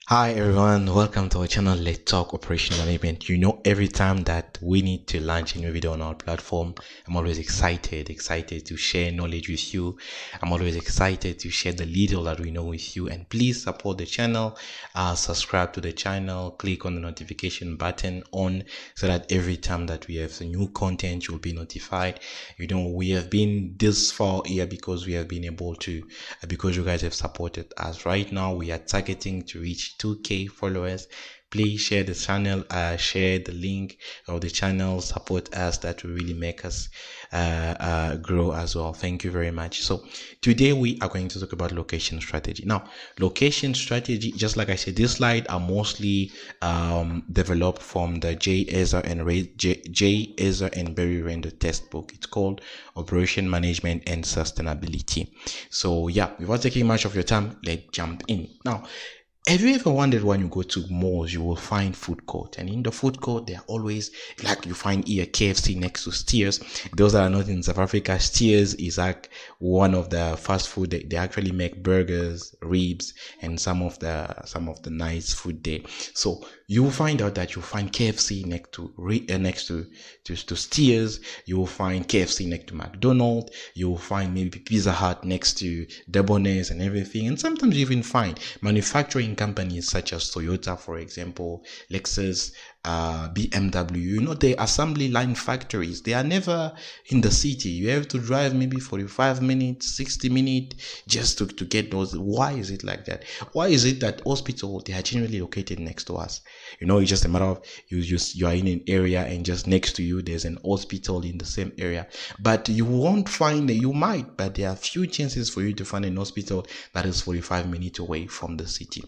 Hi everyone, welcome to our channel. Let's Talk Operation Management. Every time that we need to launch a new video on our platform, I'm always excited to share knowledge with you. I'm always excited to share the little that we know with you. And please support the channel, subscribe to the channel, click on the notification button on so that every time that we have new content, you'll be notified. We have been this far here because we have been able to, because you guys have supported us. Right now, we are targeting to reach 2K followers. Please share the channel, share the link of the channel, support us. That will really make us grow as well. Thank you very much. So today we are going to talk about location strategy. Now, location strategy, just like I said, this slide are mostly developed from the J. Ezra and Barry Render textbook. It's called Operation Management and Sustainability. So yeah, without taking much of your time, let's jump in. Now, have you ever wondered when you go to malls, you will find food court, and in the food court, they are always like you find here KFC next to Steers. Those that are not in South Africa, Steers is like one of the fast food. They actually make burgers, ribs, and some of the nice food there. So you will find out that you find KFC next to Steers. You will find KFC next to McDonald's. You will find maybe Pizza Hut next to Debonairs and everything. And sometimes you even find manufacturing companies such as Toyota, for example, Lexus, BMW. They assembly line factories. They are never in the city. You have to drive maybe 45 minutes, 60 minutes just to get those. Why is it like that? Why is it that hospitals, they are generally located next to us? It's just a matter of you are in an area and just next to you there's an hospital in the same area. But you won't find you might, but there are few chances for you to find an hospital that is 45 minutes away from the city.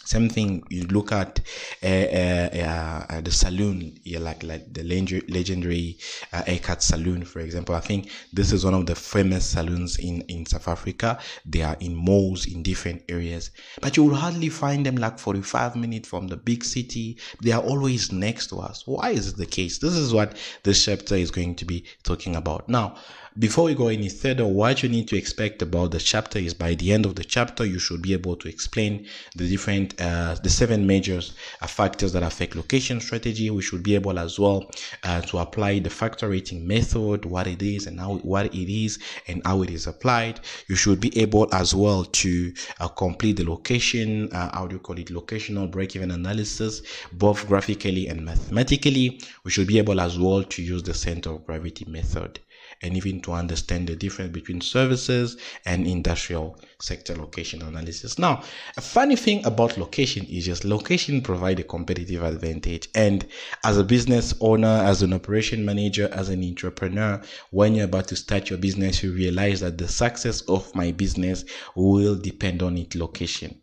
Same thing, you look at the saloon, like the legendary Eckhart Saloon, for example. I think this is one of the famous saloons in South Africa. They are in malls in different areas, but you will hardly find them like 45 minutes from the big city. They are always next to us. Why is it the case? This is what this chapter is going to be talking about. Now, before we go any further, what you need to expect about the chapter is by the end of the chapter, you should be able to explain the different, the 7 major factors that affect location strategy. We should be able as well to apply the factor rating method, what it is and what it is and how it is applied. You should be able as well to complete the location, locational break-even analysis, both graphically and mathematically. We should be able as well to use the center of gravity method, and even to understand the difference between services and industrial sector location analysis. Now, a funny thing about location is just location provide a competitive advantage. And as a business owner, as an operation manager, as an entrepreneur, when you're about to start your business, you realize that the success of my business will depend on its location.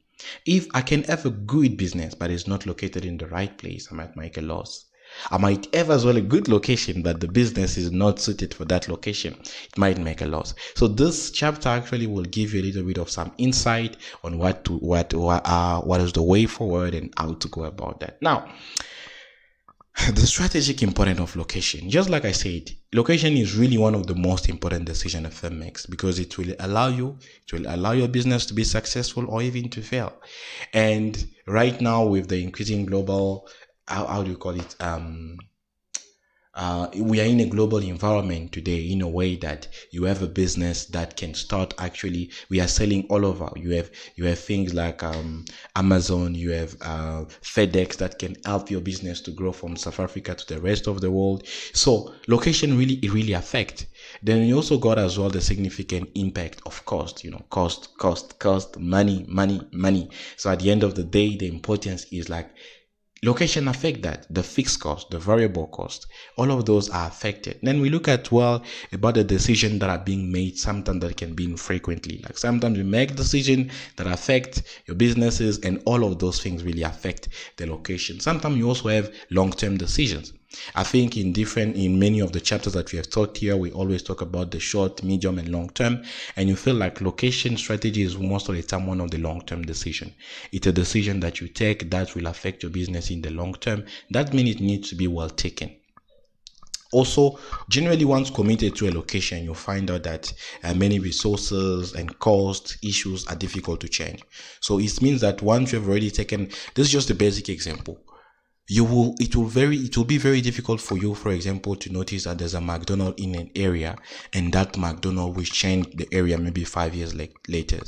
If I can have a good business, but it's not located in the right place, I might make a loss. I might have as well a good location, but the business is not suited for that location. It might make a loss. So this chapter actually will give you a little bit of some insight on what is the way forward and how to go about that. Now, the strategic importance of location. Just like I said, location is really one of the most important decisions a firm makes, because it will allow your business to be successful or even to fail. And right now, with the increasing global we are in a global environment today, in a way that you have a business that can start. Actually, we are selling all over. You have things like Amazon, you have FedEx that can help your business to grow from South Africa to the rest of the world. So location really affect. Then you also got as well the significant impact of cost. Cost, money. So at the end of the day, the importance is like location affect that. The fixed cost, the variable cost, all of those are affected. Then we look at about the decisions that are being made, sometimes that can be infrequently. Like sometimes you make decisions that affect your businesses, and all of those things really affect the location. Sometimes you also have long-term decisions. I think in many of the chapters that we have talked here, we always talk about the short, medium, and long term. And you feel like location strategy is most of the time one of the long-term decision. It's a decision that you take that will affect your business in the long term. That means it needs to be well taken. Also, generally, once committed to a location, you'll find out that many resources and cost issues are difficult to change. So it means that once you've already taken, this is just a basic example. It will be very difficult for you, for example, to notice that there's a McDonald's in an area, and that McDonald's will change the area maybe 5 years later.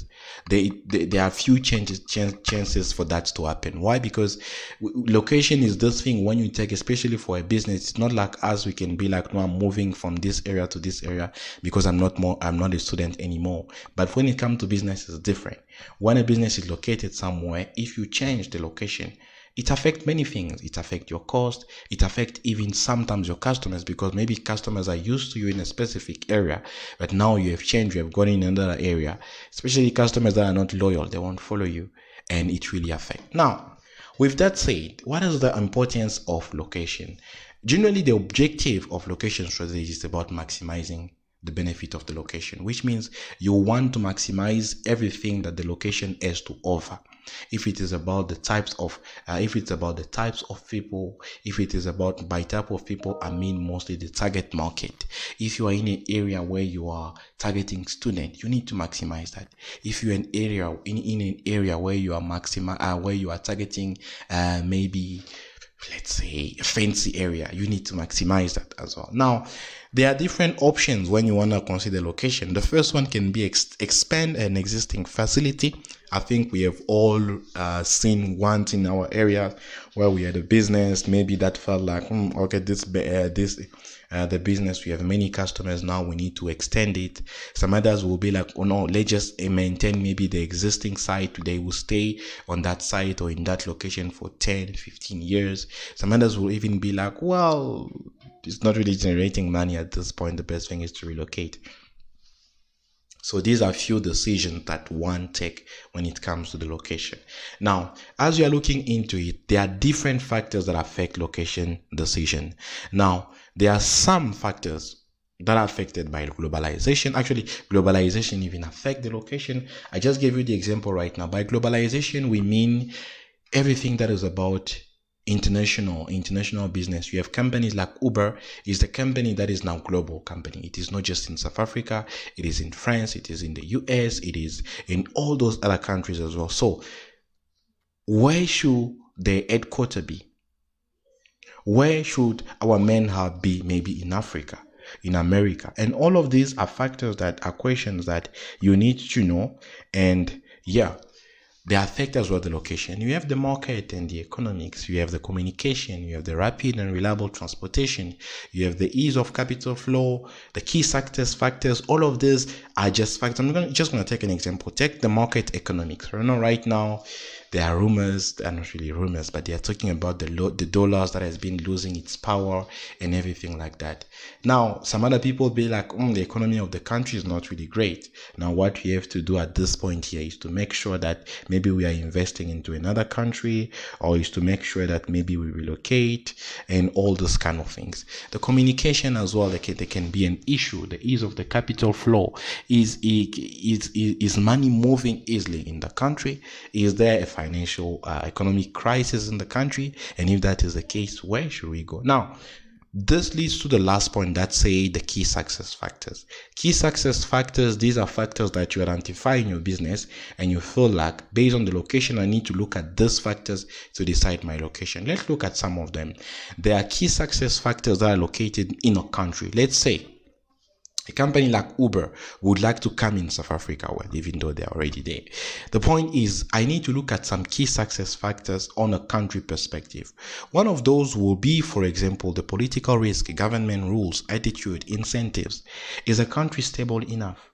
There are few chances for that to happen. Why? Because location is this thing when you take, especially for a business. It's not like us. We can be like, no, I'm moving from this area to this area because I'm not a student anymore. But when it comes to business, it's different. When a business is located somewhere, if you change the location, it affects many things. It affects your cost. It affects even sometimes your customers, because maybe customers are used to you in a specific area, but now you have changed, you have gone in another area. Especially customers that are not loyal, they won't follow you, and it really affects. Now, with that said, what is the importance of location? Generally, the objective of location strategy is about maximizing the benefit of the location, which means you want to maximize everything that the location has to offer. If it is about the types of people, if it is about, by type of people, I mean mostly the target market. If you are in an area where you are targeting students, you need to maximize that. If you're in an area where you are targeting maybe, let's say, a fancy area, you need to maximize that as well. Now, there are different options when you want to consider location. The first one can be expand an existing facility. I think we have all seen once in our area where we had a business, maybe that felt like, okay, the business, we have many customers now, we need to extend it. Some others will be like, oh no, let's just maintain maybe the existing site. They will stay on that site or in that location for 10, 15 years. Some others will even be like, well, it's not really generating money at this point. The best thing is to relocate. So these are few decisions that one take when it comes to the location. Now, as you are looking into it, there are different factors that affect location decision. Now, there are some factors that are affected by globalization. Actually, globalization even affect the location. I just gave you the example right now. By globalization, we mean everything that is about international business. You have companies like Uber is the company that is now global company. It is not just in South Africa, it is in France, it is in the US, it is in all those other countries as well. So where should the headquarters be? Where should our main hub be? Maybe in Africa, in America. And all of these are factors, that are questions that you need to know. And yeah, they affect as well the location. You have the market and the economics. You have the communication. You have the rapid and reliable transportation. You have the ease of capital flow, the key factors. All of these are just factors. I'm just going to take an example. Take the market economics. Right now, there are rumors. They are not really rumors, but they are talking about the dollars that has been losing its power and everything like that. Now, some other people be like, the economy of the country is not really great. Now, what we have to do at this point here is to make sure that maybe we are investing into another country, or is to make sure that maybe we relocate and all those kind of things. The communication as well, they can be an issue. The ease of the capital flow. Is money moving easily in the country? Is there a financial economic crisis in the country? And if that is the case, where should we go? Now, this leads to the last point, that say the key success factors. Key success factors, these are factors that you identify in your business and you feel like, based on the location, I need to look at these factors to decide my location. Let's look at some of them. There are key success factors that are located in a country. Let's say a company like Uber would like to come in South Africa, well, even though they're already there. The point is, I need to look at some key success factors on a country perspective. One of those will be, for example, the political risk, government rules, attitude, incentives. Is a country stable enough?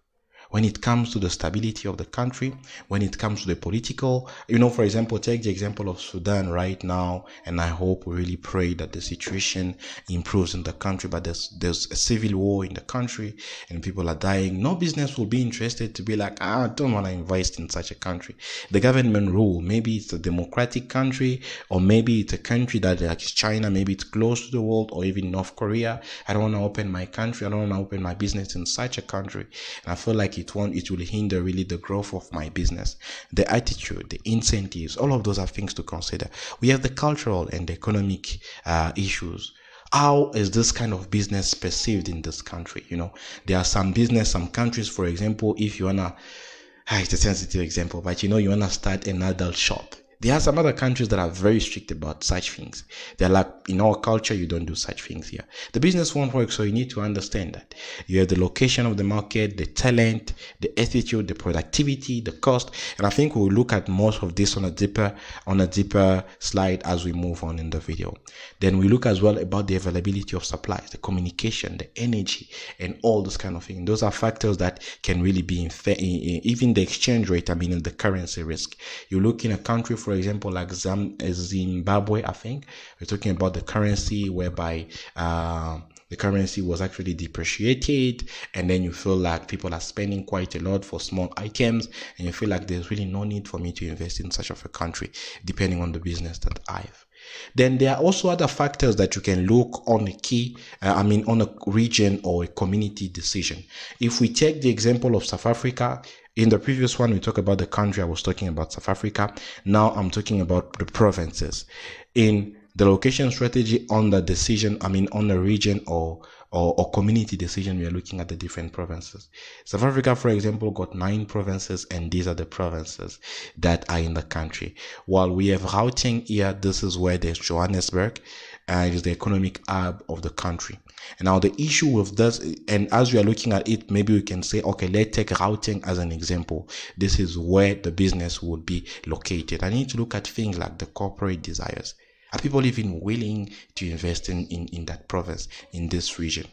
When it comes to the stability of the country, when it comes to the political, for example, take the example of Sudan right now, and I hope, we really pray that the situation improves in the country, but there's a civil war in the country and people are dying. No business will be interested to be like, I don't want to invest in such a country. The government rule, maybe it's a democratic country, or maybe it's a country that like China, maybe it's close to the world, or even North Korea. I don't want to open my country. I don't want to open my business in such a country. And I feel like it will hinder really the growth of my business. The attitude, the incentives, all of those are things to consider. We have the cultural and the economic issues. how is this kind of business perceived in this country? There are some countries, for example, if you wanna, it's a sensitive example, but you wanna start an adult shop. There are some other countries that are very strict about such things. They're like, in our culture, you don't do such things here. The business won't work, so you need to understand that. You have the location of the market, the talent, the attitude, the productivity, the cost. And I think we'll look at most of this on a deeper slide as we move on in the video. Then we look as well about the availability of supplies, the communication, the energy, and all this kind of thing. Those are factors that can really be even the exchange rate, the currency risk. You look in a country, for example, like Zimbabwe, I think we're talking about the currency whereby the currency was actually depreciated, and then you feel like people are spending quite a lot for small items, and you feel like there's really no need for me to invest in such of a country, depending on the business that I have. Then there are also other factors that you can look on on a region or a community decision. If we take the example of South Africa, in the previous one, we talked about the country. I was talking about South Africa. Now I'm talking about the provinces. In the location strategy on the decision, on the region or community decision, we are looking at the different provinces. South Africa, for example, got 9 provinces, and these are the provinces that are in the country. While we have Gauteng here, this is where there's Johannesburg, it is the economic hub of the country. And now the issue with this, and as we are looking at it, maybe we can say, okay, let's take Gauteng as an example. This is where the business would be located. I need to look at things like the corporate desires. Are people even willing to invest in that province, in this region?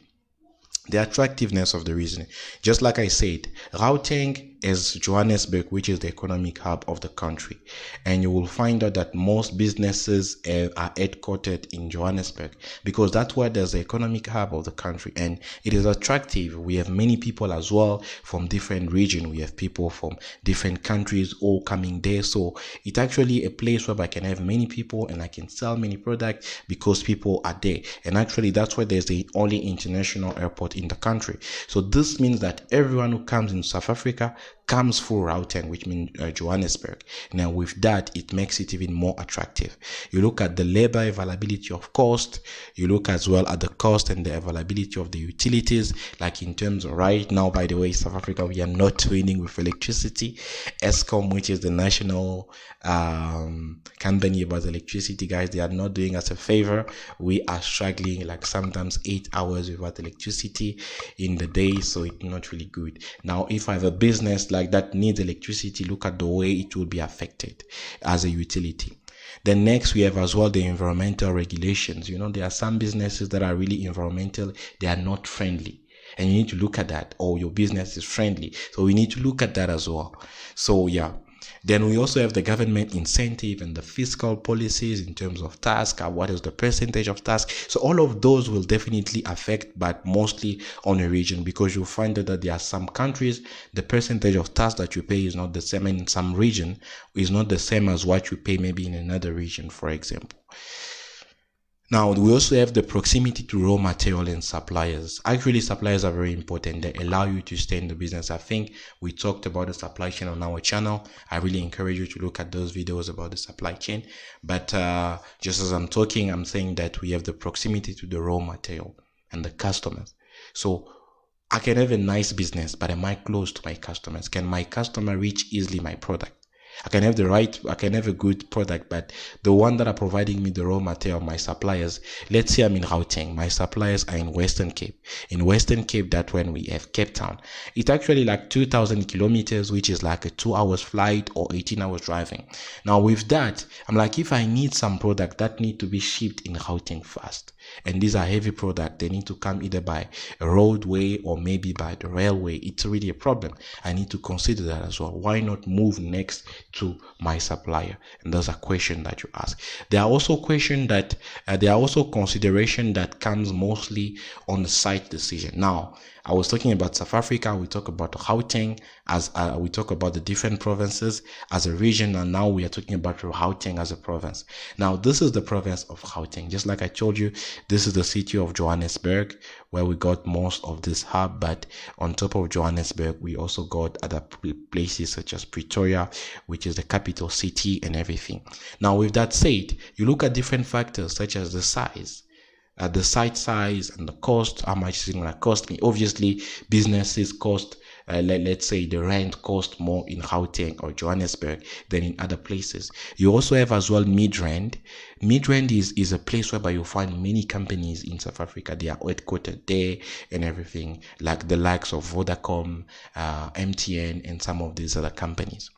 The attractiveness of the region. Just like I said, Gauteng is Johannesburg, which is the economic hub of the country. And you will find out that most businesses are headquartered in Johannesburg, because that's where there's the economic hub of the country. And it is attractive. We have many people as well from different regions. We have people from different countries all coming there. So it's actually a place where I can have many people and I can sell many products because people are there. And actually, that's where there's the only international airport in the country. So this means that everyone who comes in South Africa comes through Gauteng, which means Johannesburg. Now with that, it makes it even more attractive. You look at the labor availability of cost, you look as well at the cost and the availability of the utilities, like in terms of right now, by the way, South Africa, we are not winning with electricity. Eskom, which is the national company about electricity, guys, they are not doing us a favor. We are struggling like sometimes 8 hours without electricity in the day, so it's not really good. Now if I have a business like that needs electricity, look at the way it will be affected as a utility. Then next we have as well the environmental regulations. There are some businesses that are really environmental, they are not friendly, and you need to look at that. Or your business is friendly, so we need to look at that as well. So yeah. Then we also have the government incentive and the fiscal policies in terms of task, what is the percentage of task. So all of those will definitely affect, but mostly on a region, because you'll find that there are some countries, the percentage of tax that you pay is not the same, and in some region is not the same as what you pay maybe in another region, for example. Now, we also have the proximity to raw material and suppliers. Actually, suppliers are very important. They allow you to stay in the business. I think we talked about the supply chain on our channel. I really encourage you to look at those videos about the supply chain. But just as I'm talking, I'm saying that we have the proximity to the raw material and the customers. So I can have a nice business, but am I close to my customers? Can my customer reach easily my product? I can have a good product, but the one that are providing me the raw material, my suppliers, let's say I'm in Gauteng, my suppliers are in Western Cape. In Western Cape, that's when we have Cape Town. It's actually like 2,000 kilometers, which is like a 2 hours flight or 18 hours driving. Now with that, I'm like, if I need some product that need to be shipped in Gauteng fast, and these are heavy products, they need to come either by a roadway or maybe by the railway, it's really a problem. I need to consider that as well. Why not move next to my supplier? And that's a question that you ask. There are also consideration that comes mostly on the site decision. Now, I was talking about South Africa, we talk about Gauteng, as we talk about the different provinces as a region, and now we are talking about Gauteng as a province. Now, this is the province of Gauteng. Just like I told you, this is the city of Johannesburg, where we got most of this hub, but on top of Johannesburg, we also got other places such as Pretoria, which is the capital city and everything. Now, with that said, you look at different factors such as the size. the site size and the cost, how much is it going to cost me. Obviously, businesses cost, let's say the rent cost more in Gauteng or Johannesburg than in other places. You also have as well Midrand. Midrand is a place whereby you find many companies in South Africa. They are headquartered there and everything, like the likes of Vodacom, MTN, and some of these other companies.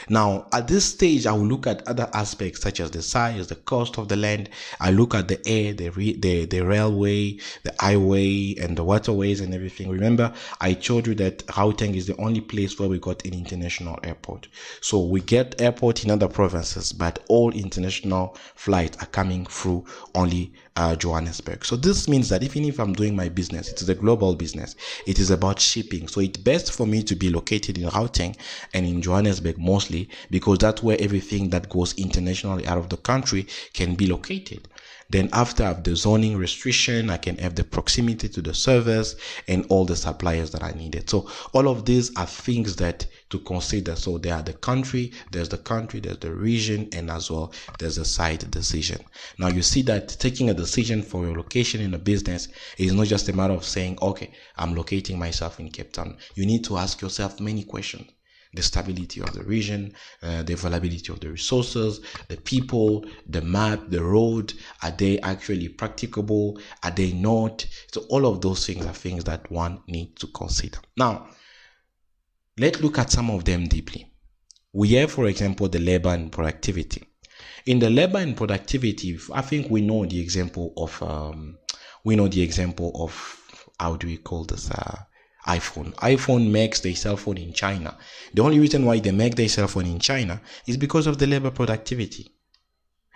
Now, at this stage, I will look at other aspects such as the size, the cost of the land. I look at the air, the railway, the highway, and the waterways and everything. Remember, I told you that Gauteng is the only place where we got an international airport. So we get airport in other provinces, but all international flights are coming through only Johannesburg. So this means that even if I'm doing my business, it is a global business. It is about shipping. So it's best for me to be located in Gauteng and in Johannesburg mostly, because that's where everything that goes internationally out of the country can be located. Then after I have the zoning restriction, I can have the proximity to the servers and all the suppliers that I needed. So all of these are things that to consider. So there are the country, there's the region, and as well there's a site decision. Now you see that taking a decision for your location in a business is not just a matter of saying, okay, I'm locating myself in Cape Town. You need to ask yourself many questions. The stability of the region, the availability of the resources, the people, the map, the road, are they actually practicable? Are they not? So all of those things are things that one needs to consider. Now, let's look at some of them deeply. We have, for example, the labor and productivity. In the labor and productivity, I think we know the example of, how do we call this? iPhone makes their cell phone in China. The only reason why they make their cell phone in China is because of the labor productivity.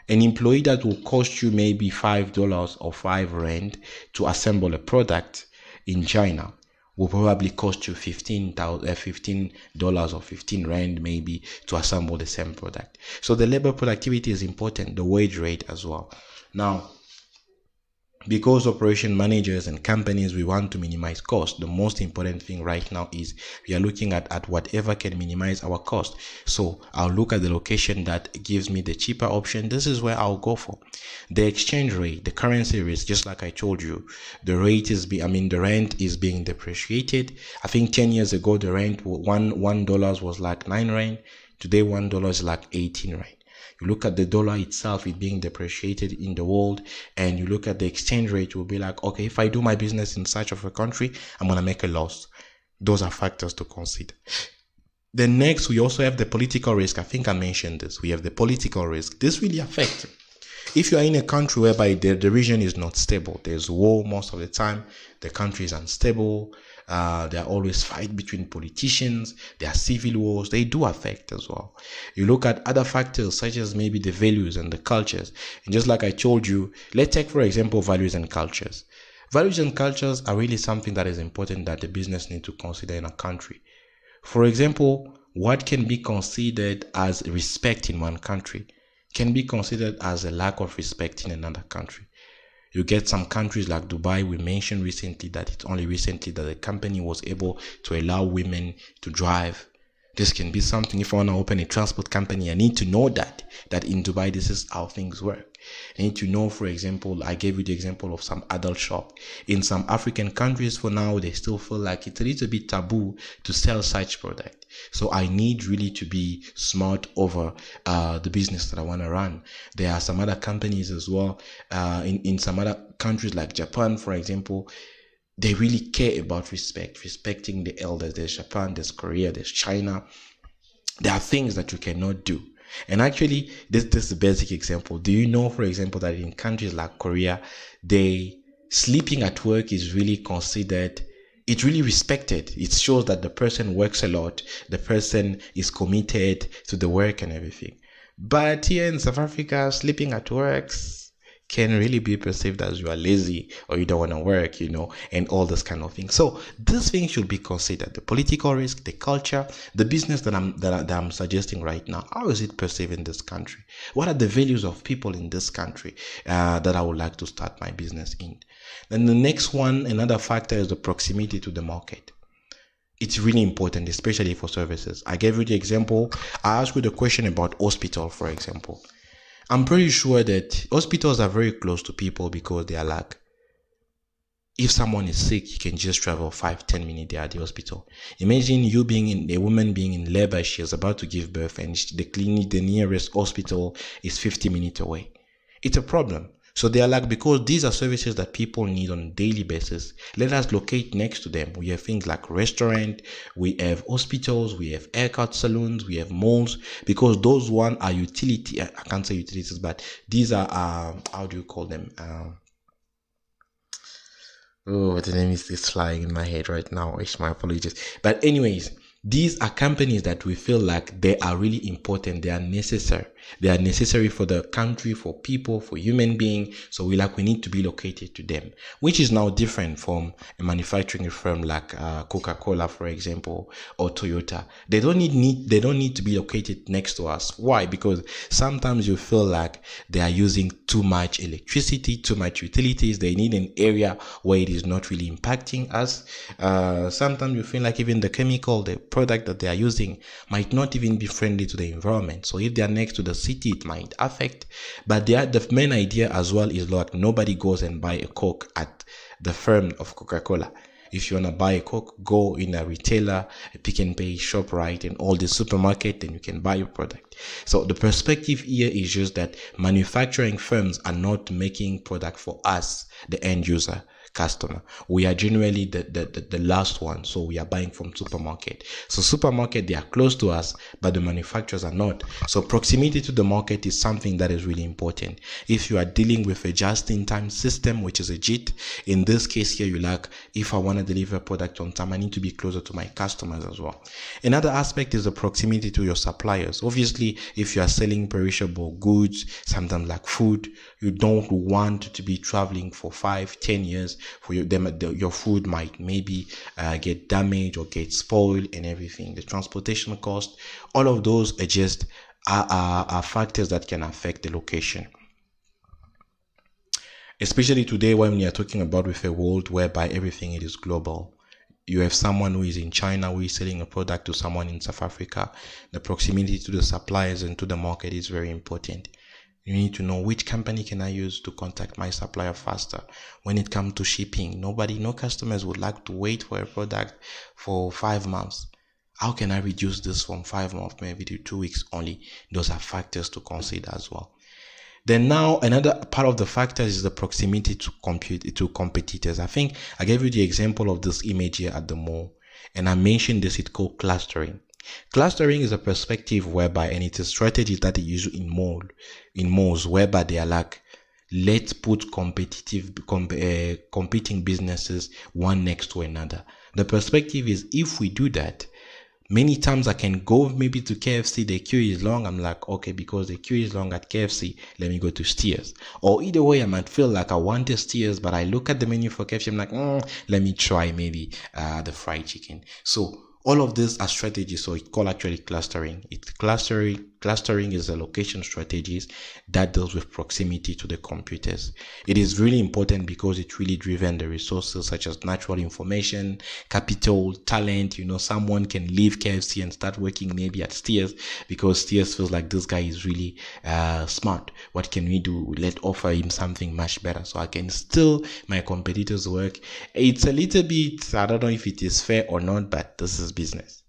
An employee that will cost you maybe $5 or R5 to assemble a product in China will probably cost you $15 or 15 Rand maybe to assemble the same product. So the labor productivity is important, the wage rate as well. Now, because operation managers and companies, we want to minimize cost. The most important thing right now is we are looking at whatever can minimize our cost. So I'll look at the location that gives me the cheaper option. This is where I'll go for. The exchange rate, the currency risk, just like I told you, the rent is being depreciated. I think 10 years ago, the rent, $1 was like 9 Rand. Today, $1 is like 18 Rand. You look at the dollar itself, it being depreciated in the world, and you look at the exchange rate, you'll be like, okay, if I do my business in such of a country, I'm going to make a loss. Those are factors to consider. Then next, we also have the political risk. I think I mentioned this. We have the political risk. This really affects. If you are in a country whereby the region is not stable, there's war most of the time, the country is unstable, there are always fights between politicians, there are civil wars, they do affect as well. You look at other factors such as maybe the values and the cultures. And just like I told you, let's take for example values and cultures. Values and cultures are really something that is important that the business needs to consider in a country. For example, what can be considered as respect in one country can be considered as a lack of respect in another country. You get some countries like Dubai. We mentioned recently that it's only recently that the company was able to allow women to drive. This can be something. If I want to open a transport company, I need to know that in Dubai, this is how things work. I need to know, for example, I gave you the example of some adult shop. In some African countries for now, they still feel like it's a little bit taboo to sell such product. So I need really to be smart over the business that I want to run. There are some other companies as well. In some other countries like Japan, for example, they really care about respecting the elders. There's Japan, there's Korea, there's China. There are things that you cannot do. And actually, this is a basic example. Do you know, for example, that in countries like Korea, sleeping at work is really considered, it's really respected. It shows that the person works a lot, the person is committed to the work and everything. But here in South Africa, sleeping at work can really be perceived as you are lazy or you don't want to work, and all this kind of thing. So these things should be considered: the political risk, the culture, the business that I'm suggesting right now. How is it perceived in this country? What are the values of people in this country that I would like to start my business in? Then the next one, another factor, is the proximity to the market. It's really important, especially for services. I gave you the example. I asked you the question about hospital, for example. I'm pretty sure that hospitals are very close to people because they are like, if someone is sick, you can just travel 5-10 minutes there at the hospital. Imagine you being in a woman being in labor, she is about to give birth, and the clinic, the nearest hospital is 50 minutes away. It's a problem. So they are like, because these are services that people need on a daily basis, let us locate next to them. We have things like restaurant, we have hospitals, we have haircut salons, we have malls, because those one are utility. I can't say utilities, but these are how do you call them? Oh, the name is flying in my head right now. It's my apologies. But anyways, these are companies that we feel like they are really important. They are necessary. They are necessary for the country, for people, for human beings. So we need to be located to them, which is now different from a manufacturing firm like Coca-Cola, for example, or Toyota. They don't need to be located next to us. Why? Because sometimes you feel like they are using too much electricity, too much utilities. They need an area where it is not really impacting us. Sometimes you feel like even the chemical, the product that they are using might not even be friendly to the environment. So if they are next to the city, it might affect. But the main idea as well is like nobody goes and buy a Coke at the firm of Coca-Cola. If you want to buy a Coke, go in a retailer, a Pick and Pay, ShopRite, and all the supermarket, then you can buy your product. So the perspective here is just that manufacturing firms are not making product for us, the end user customer. We are generally the last one, so we are buying from supermarket. So supermarket, they are close to us, but the manufacturers are not. So proximity to the market is something that is really important. If you are dealing with a just-in-time system, which is a JIT, in this case here, you like, if I want to deliver a product on time, I need to be closer to my customers as well. Another aspect is the proximity to your suppliers. Obviously, if you are selling perishable goods, sometimes like food, you don't want to be traveling for 5-10 years for your food might maybe get damaged or get spoiled and everything. The transportation cost, all of those are just are factors that can affect the location. Especially today when we are talking about with a world whereby everything it is global. You have someone who is in China who is selling a product to someone in South Africa. The proximity to the suppliers and to the market is very important. You need to know which company can I use to contact my supplier faster. When it comes to shipping, no customers would like to wait for a product for 5 months. How can I reduce this from 5 months maybe to 2 weeks only? Those are factors to consider as well. Then now another part of the factors is the proximity to competitors. I think I gave you the example of this image here at the mall, and I mentioned this, it's called clustering. Clustering is a perspective whereby, and it's a strategy that they use in malls whereby they are like, let's put competing businesses one next to another. The perspective is, if we do that, many times I can go maybe to KFC, the queue is long. I'm like, okay, because the queue is long at KFC, let me go to Steers. Or either way, I might feel like I want the Steers, but I look at the menu for KFC, I'm like, let me try maybe the fried chicken. So all of these are strategies, so it's called actually clustering. Clustering is a location strategies that deals with proximity to the computers. It is really important because it really driven the resources such as natural information, capital, talent. Someone can leave KFC and start working maybe at Steers because Steers feels like this guy is really smart. What can we do? Let's offer him something much better so I can steal my competitors' work. It's a little bit, I don't know if it is fair or not, but this is business.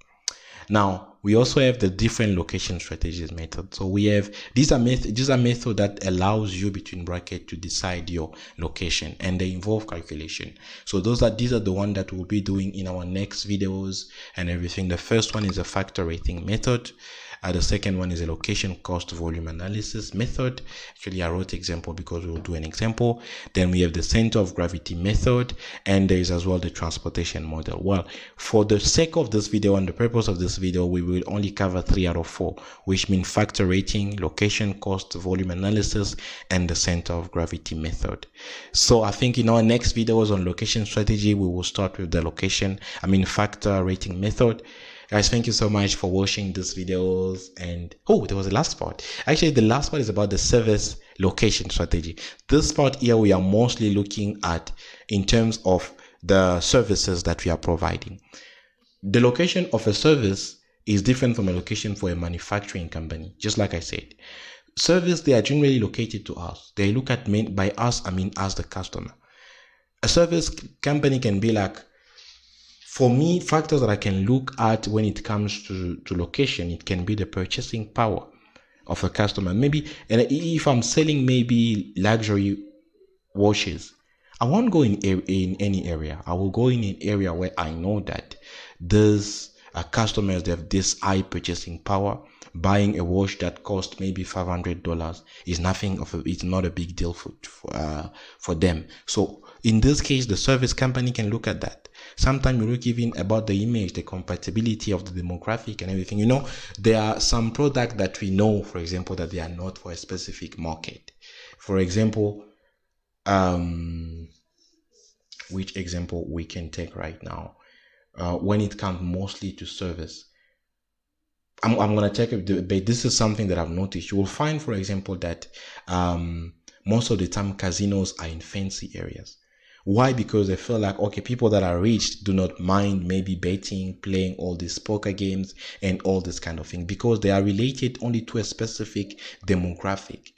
Now, we also have the different location strategies method. So we have these are method that allows you between bracket to decide your location, and they involve calculation. So these are the one that we'll be doing in our next videos and everything. The first one is a factor rating method. The second one is a location cost volume analysis method. Actually, I wrote example because we will do an example. Then we have the center of gravity method, and there is as well the transportation model. Well, for the sake of this video and the purpose of this video, we will only cover 3 out of 4, which means factor rating, location cost volume analysis, and the center of gravity method. So I think in our next videos on location strategy, we will start with the factor rating method. Guys, thank you so much for watching these videos. And there was a last part. Actually, the last part is about the service location strategy. This part here we are mostly looking at in terms of the services that we are providing. The location of a service is different from a location for a manufacturing company, just like I said. service, they are generally located to us. They look at me, by us, I mean as the customer. A service company can be like, for me, factors that I can look at when it comes to location, it can be the purchasing power of a customer. Maybe, and if I'm selling maybe luxury watches, I won't go in any area. I will go in an area where I know that those customers, they have this high purchasing power. Buying a watch that cost maybe $500 is nothing of it's not a big deal for them. So in this case, the service company can look at that. Sometimes you look even about the image, the compatibility of the demographic and everything. You know, there are some products that we know, for example, that they are not for a specific market. For example, which example we can take right now, when it comes mostly to service. I'm going to take a debate. This is something that I've noticed. You will find, for example, that most of the time casinos are in fancy areas. Why? Because they feel like, okay, people that are rich do not mind maybe betting, playing all these poker games and all this kind of thing, because they are related only to a specific demographic.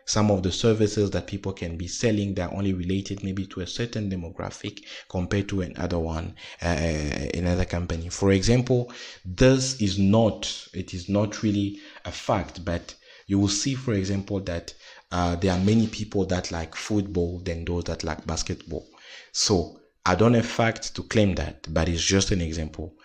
Some of the services that people can be selling, they're only related maybe to a certain demographic compared to another one, another company. For example, it is not really a fact, but you will see, for example, that there are many people that like football than those that like basketball. So I don't have facts to claim that, but it's just an example.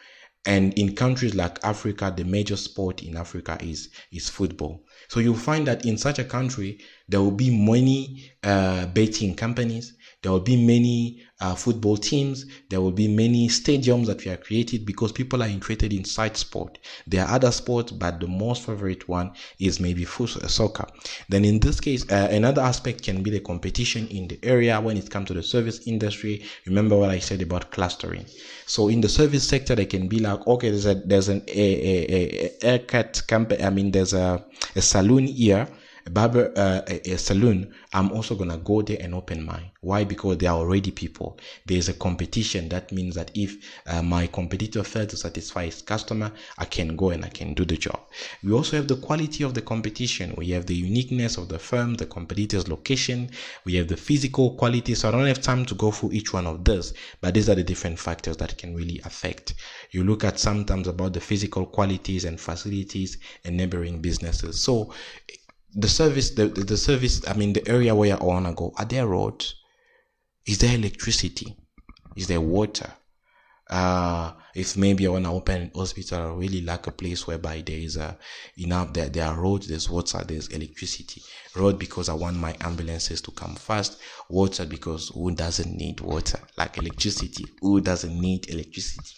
And in countries like Africa, the major sport in Africa is football. So you'll find that in such a country, there will be many betting companies, there will be many football teams, there will be many stadiums that were created because people are interested in such sport. There are other sports, but the most favorite one is maybe soccer. Then in this case, another aspect can be the competition in the area when it comes to the service industry. Remember what I said about clustering. So in the service sector, they can be like, okay, there's an haircut company. I mean, there's a salon here, a barber, a salon. I'm also gonna go there and open mine. Why? Because there are already people. There's a competition. That means that if my competitor fails to satisfy his customer, I can go and I can do the job. We also have the quality of the competition. We have the uniqueness of the firm, the competitor's location. We have the physical quality. So I don't have time to go through each one of those, but these are the different factors that can really affect. You look at sometimes about the physical qualities and facilities and neighboring businesses. So the service, I mean, the area where I want to go, are there roads? Is there electricity? Is there water? If maybe I want to open an hospital, I really like a place whereby there is enough, there are roads, there's water, there's electricity. Road because I want my ambulances to come fast. Water because who doesn't need water? Like electricity, who doesn't need electricity?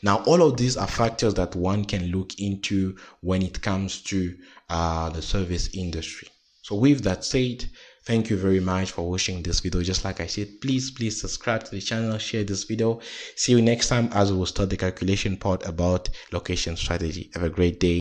Now, all of these are factors that one can look into when it comes to the service industry. So with that said, thank you very much for watching this video. Just like I said, please subscribe to the channel, share this video. See you next time as we will start the calculation part about location strategy. Have a great day.